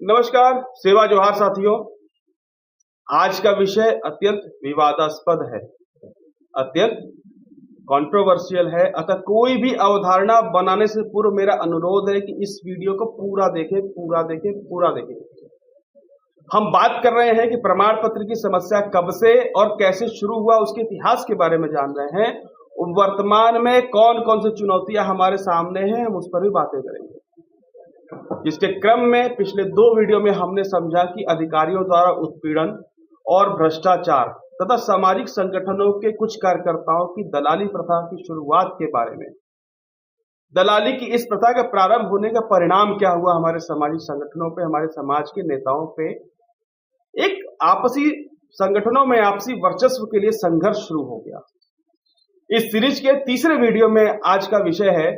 नमस्कार, सेवा जोहार साथियों। आज का विषय अत्यंत विवादास्पद है, अत्यंत कंट्रोवर्शियल है। अतः कोई भी अवधारणा बनाने से पूर्व मेरा अनुरोध है कि इस वीडियो को पूरा देखें, पूरा देखें, पूरा देखें। हम बात कर रहे हैं कि प्रमाण पत्र की समस्या कब से और कैसे शुरू हुआ, उसके इतिहास के बारे में जान रहे हैं। वर्तमान में कौन कौन सी चुनौतियां हमारे सामने हैं, हम उस पर भी बातें करेंगे। इसके क्रम में पिछले 2 वीडियो में हमने समझा कि अधिकारियों द्वारा उत्पीड़न और भ्रष्टाचार तथा सामाजिक संगठनों के कुछ कार्यकर्ताओं की दलाली प्रथा की शुरुआत के बारे में। दलाली की इस प्रथा का प्रारंभ होने का परिणाम क्या हुआ हमारे सामाजिक संगठनों पे, हमारे समाज के नेताओं पे। एक आपसी संगठनों में आपसी वर्चस्व के लिए संघर्ष शुरू हो गया। इस सीरीज के तीसरे वीडियो में आज का विषय है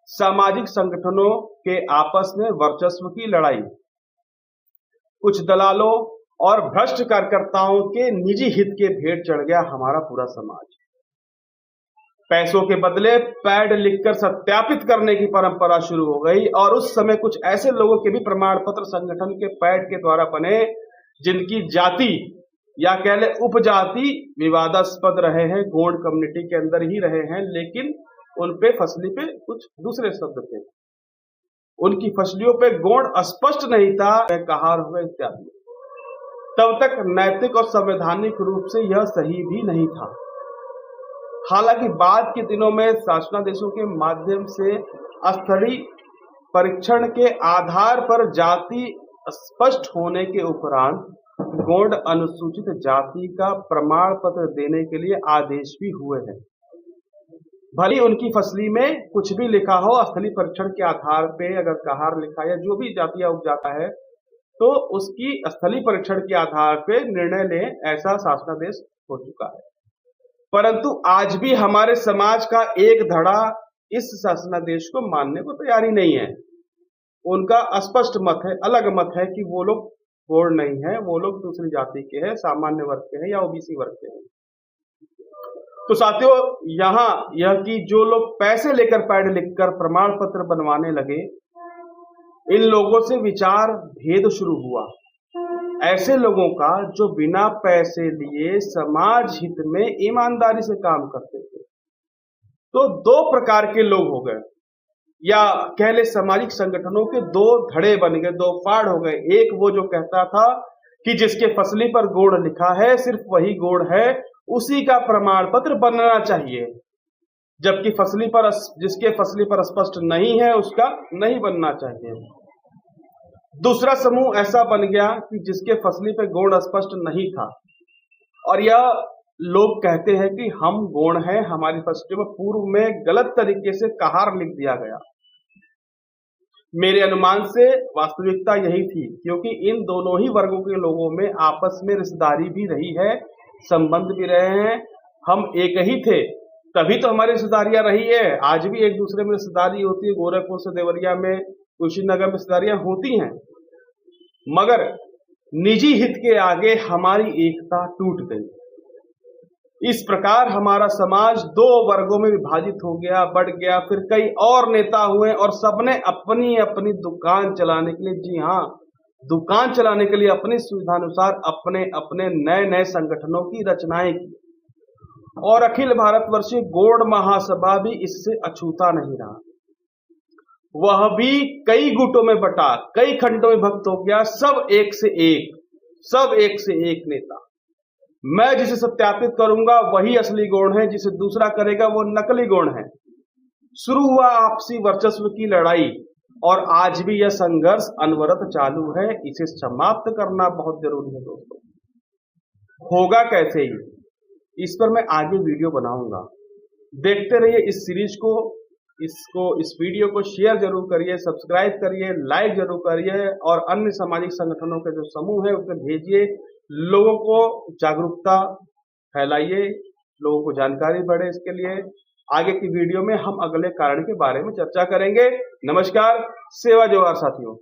सामाजिक संगठनों के आपस में वर्चस्व की लड़ाई। कुछ दलालों और भ्रष्ट कार्यकर्ताओं के निजी हित के भेंट चढ़ गया हमारा पूरा समाज। पैसों के बदले पैड लिखकर सत्यापित करने की परंपरा शुरू हो गई और उस समय कुछ ऐसे लोगों के भी प्रमाण पत्र संगठन के पैड के द्वारा बने जिनकी जाति या कह ले उपजाति विवादास्पद रहे हैं, गोंड कम्युनिटी के अंदर ही रहे हैं, लेकिन उन पे फसली पे कुछ दूसरे शब्द थे। उनकी फसलियों पे गोंड अस्पष्ट नहीं था, कहार हुआ इत्यादि। तब तक नैतिक और संवैधानिक रूप से यह सही भी नहीं था। हालांकि बाद के दिनों में शासनादेशों के माध्यम से स्थलीय परीक्षण के आधार पर जाति स्पष्ट होने के उपरांत गोंड अनुसूचित जाति का प्रमाण पत्र देने के लिए आदेश भी हुए हैं। भले उनकी फसली में कुछ भी लिखा हो, स्थलीय परीक्षण के आधार पे अगर कहार लिखा या जो भी जातिया उपजाता है तो उसकी स्थलीय परीक्षण के आधार पे निर्णय लें, ऐसा शासनादेश हो चुका है। परंतु आज भी हमारे समाज का एक धड़ा इस शासनादेश को मानने को तैयार ही नहीं है। उनका स्पष्ट मत है, अलग मत है कि वो लोग गोंड नहीं है, वो लोग दूसरी जाति के हैं, सामान्य वर्ग के हैं या ओबीसी वर्ग के हैं। तो साथियों, यहां यह कि जो लोग पैसे लेकर पैड लिखकर प्रमाण पत्र बनवाने लगे, इन लोगों से विचार भेद शुरू हुआ। ऐसे लोगों का जो बिना पैसे लिए समाज हित में ईमानदारी से काम करते थे। तो 2 प्रकार के लोग हो गए, या कह ले सामाजिक संगठनों के 2 धड़े बन गए, 2 फाड़ हो गए। एक वो जो कहता था कि जिसके फसली पर गोंड लिखा है सिर्फ वही गोंड है, उसी का प्रमाण पत्र बनना चाहिए, जबकि जिसके फसली पर स्पष्ट नहीं है उसका नहीं बनना चाहिए। दूसरा समूह ऐसा बन गया कि जिसके फसली पे गोंड स्पष्ट नहीं था और यह लोग कहते हैं कि हम गोंड हैं, हमारी फसली में पूर्व में गलत तरीके से कहार लिख दिया गया। मेरे अनुमान से वास्तविकता यही थी, क्योंकि इन दोनों ही वर्गों के लोगों में आपस में रिश्तेदारी भी रही है, संबंध भी रहे हैं। हम एक ही थे, तभी तो हमारी रिश्तेदारियां रही है। आज भी एक दूसरे में रिश्तेदारी होती है, गोरखपुर से देवरिया में, कुशीनगर में रिश्तेदारियां होती हैं, मगर निजी हित के आगे हमारी एकता टूट गई। इस प्रकार हमारा समाज 2 वर्गों में विभाजित हो गया, बढ़ गया। फिर कई और नेता हुए और सबने अपनी अपनी दुकान चलाने के लिए, जी हाँ, दुकान चलाने के लिए अपनी सुविधानुसार अपने अपने नए नए संगठनों की रचनाएं की। और अखिल भारतवर्षीय गोंड महासभा भी इससे अछूता नहीं रहा। वह भी कई गुटों में बटा, कई खंडों में भक्त हो गया। सब एक से एक नेता। मैं जिसे सत्यापित करूंगा वही असली गोंड है, जिसे दूसरा करेगा वो नकली गोंड है। शुरू हुआ आपसी वर्चस्व की लड़ाई और आज भी यह संघर्ष अनवरत चालू है। इसे समाप्त करना बहुत जरूरी है दोस्तों। होगा कैसे ही, इस पर मैं आगे वीडियो बनाऊंगा। देखते रहिए इस सीरीज को, इस वीडियो को शेयर जरूर करिए, सब्सक्राइब करिए, लाइक जरूर करिए और अन्य सामाजिक संगठनों के जो समूह है उसमें भेजिए। लोगों को जागरूकता फैलाइए, लोगों को जानकारी बढ़े। इसके लिए आगे की वीडियो में हम अगले कारण के बारे में चर्चा करेंगे। नमस्कार, सेवा जोहार साथियों।